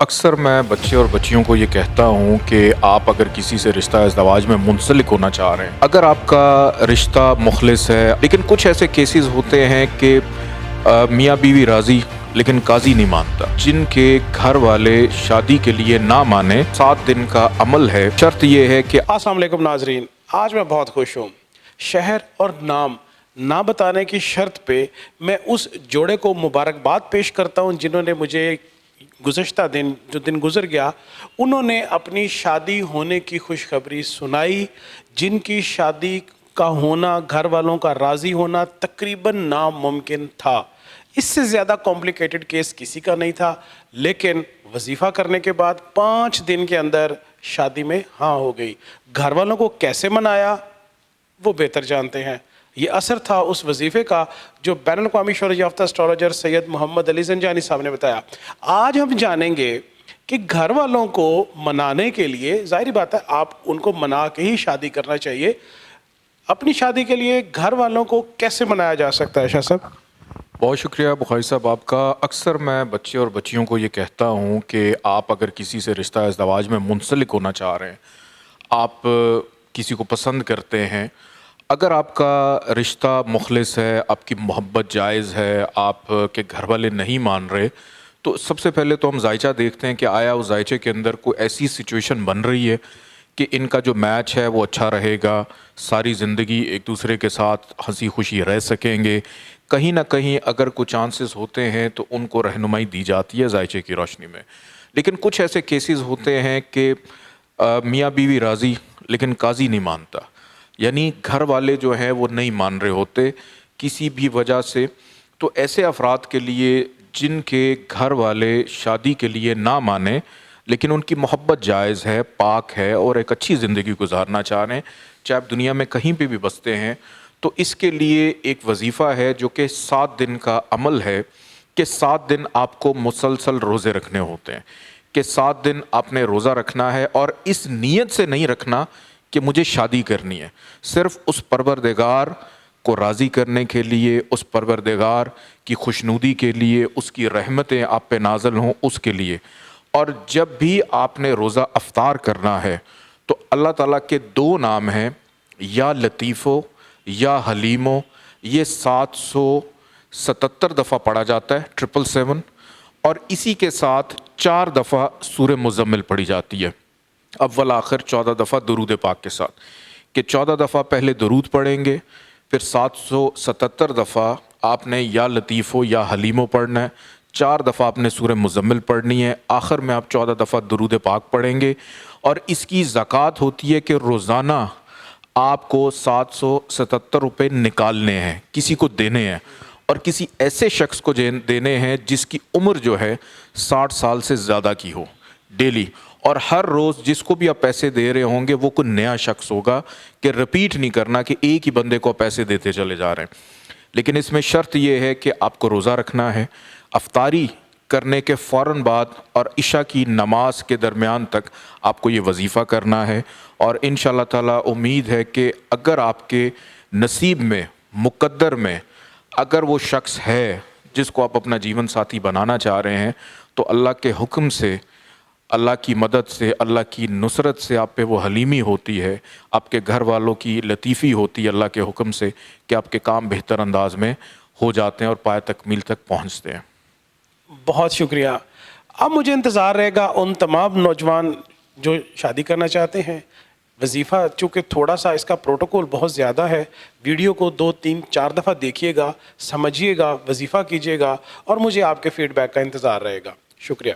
अक्सर मैं बच्चे और बच्चियों को ये कहता हूँ कि आप अगर किसी से रिश्ता इज़्दवाज में मुंसलिक होना चाह रहे हैं, अगर आपका रिश्ता मुखलिस है, लेकिन कुछ ऐसे केसेस होते हैं कि मियाँ बीवी राज़ी लेकिन काजी नहीं मानता, जिनके घर वाले शादी के लिए ना माने, 7 दिन का अमल है। शर्त ये है कि अस्सलाम वालेकुम नाजरीन, आज मैं बहुत खुश हूँ। शहर और नाम ना बताने की शर्त पे मैं उस जोड़े को मुबारकबाद पेश करता हूँ जिन्होंने मुझे गुज़श्ता दिन जो दिन गुज़र गया उन्होंने अपनी शादी होने की खुशखबरी सुनाई, जिनकी शादी का होना, घर वालों का राज़ी होना तकरीबन नामुमकिन था। इससे ज़्यादा कॉम्प्लिकेटेड केस किसी का नहीं था, लेकिन वजीफ़ा करने के बाद 5 दिन के अंदर शादी में हाँ हो गई। घर वालों को कैसे मनाया वो बेहतर जानते हैं। ये असर था उस वजीफ़े का जो बैनुल अक़वामी शोहरत याफ्ता एस्ट्रोलॉजर सैयद मोहम्मद अली ज़ंजानी साहब ने बताया। आज हम जानेंगे कि घर वालों को मनाने के लिए, ज़ाहिर बात है आप उनको मना के ही शादी करना चाहिए, अपनी शादी के लिए घर वालों को कैसे मनाया जा सकता है? शाह साहब, बहुत शुक्रिया बुखारी साहब आपका। अक्सर मैं बच्चे और बच्चियों को ये कहता हूँ कि आप अगर किसी से रिश्ता इज़्दवाज में मुंसलिक होना चाह रहे हैं, आप किसी को पसंद करते हैं, अगर आपका रिश्ता मुखलिस है, आपकी मोहब्बत जायज़ है, आप के घर वाले नहीं मान रहे, तो सबसे पहले तो हम जायचा देखते हैं कि आया उस जायचे के अंदर कोई ऐसी सिचुएशन बन रही है कि इनका जो मैच है वो अच्छा रहेगा, सारी ज़िंदगी एक दूसरे के साथ हंसी खुशी रह सकेंगे। कहीं ना कहीं अगर कुछ चांसेस होते हैं तो उनको रहनुमाई दी जाती है जायचे की रोशनी में। लेकिन कुछ ऐसे केसेस होते हैं कि मियाँ बीवी राज़ी लेकिन काजी नहीं मानता, यानी घर वाले जो हैं वो नहीं मान रहे होते किसी भी वजह से। तो ऐसे अफराद के लिए जिनके घर वाले शादी के लिए ना माने लेकिन उनकी मोहब्बत जायज़ है, पाक है और एक अच्छी ज़िंदगी गुजारना चाह रहे हैं, चाहे आप दुनिया में कहीं पे भी बसते हैं, तो इसके लिए एक वजीफ़ा है जो कि 7 दिन का अमल है कि 7 दिन आपको मुसलसल रोज़े रखने होते हैं, कि 7 दिन आपने रोज़ा रखना है और इस नीयत से नहीं रखना कि मुझे शादी करनी है, सिर्फ़ उस परवरदिगार को राज़ी करने के लिए, उस परवरदिगार की खुशनुदी के लिए, उसकी रहमतें आप पे नाज़िल हों उसके लिए। और जब भी आपने रोज़ा अफ्तार करना है तो अल्लाह ताला के 2 नाम हैं, या लतीफ़ो या हलीमो, ये 777 दफ़ा पढ़ा जाता है, 777, और इसी के साथ 4 दफ़ा सूरह मुज़म्मिल पढ़ी जाती है, अव्वल आखिर 14 दफ़ा दुरूद पाक के साथ, कि 14 दफ़ा पहले दुरूद पढ़ेंगे, फिर 777 दफ़ा आपने या लतीफ़ो या हलीमो पढ़ना है, 4 दफ़ा आपने सूरह मुज़म्मिल पढ़नी है, आखिर में आप 14 दफ़ा दुरूद पाक पढ़ेंगे। और इसकी ज़कात होती है कि रोज़ाना आपको 777 रुपये निकालने हैं, किसी को देने हैं, और किसी ऐसे शख्स को देने हैं जिसकी उम्र जो है 60 साल से ज़्यादा की हो, डेली। और हर रोज़ जिसको भी आप पैसे दे रहे होंगे वो कोई नया शख्स होगा, कि रिपीट नहीं करना कि एक ही बंदे को पैसे देते चले जा रहे हैं। लेकिन इसमें शर्त ये है कि आपको रोज़ा रखना है, अफ्तारी करने के फ़ौरन बाद और इशा की नमाज के दरमियान तक आपको ये वजीफ़ा करना है। और इंशाअल्लाह ताला उम्मीद है कि अगर आपके नसीब में, मुक़द्दर में अगर वो शख्स है जिसको आप अपना जीवन साथी बनाना चाह रहे हैं, तो अल्लाह के हुक्म से, अल्लाह की मदद से, अल्लाह की नुसरत से आप पे वो हलीमी होती है, आपके घर वालों की लतीफ़ी होती है अल्लाह के हुक्म से, कि आपके काम बेहतर अंदाज में हो जाते हैं और पाए तकमील तक पहुँचते हैं। बहुत शुक्रिया। अब मुझे इंतज़ार रहेगा उन तमाम नौजवान जो शादी करना चाहते हैं। वजीफ़ा चूँकि थोड़ा सा इसका प्रोटोकॉल बहुत ज़्यादा है, वीडियो को 2, 3, 4 दफ़ा देखिएगा, समझिएगा, वजीफ़ा कीजिएगा और मुझे आपके फ़ीडबैक का इंतज़ार रहेगा। शुक्रिया।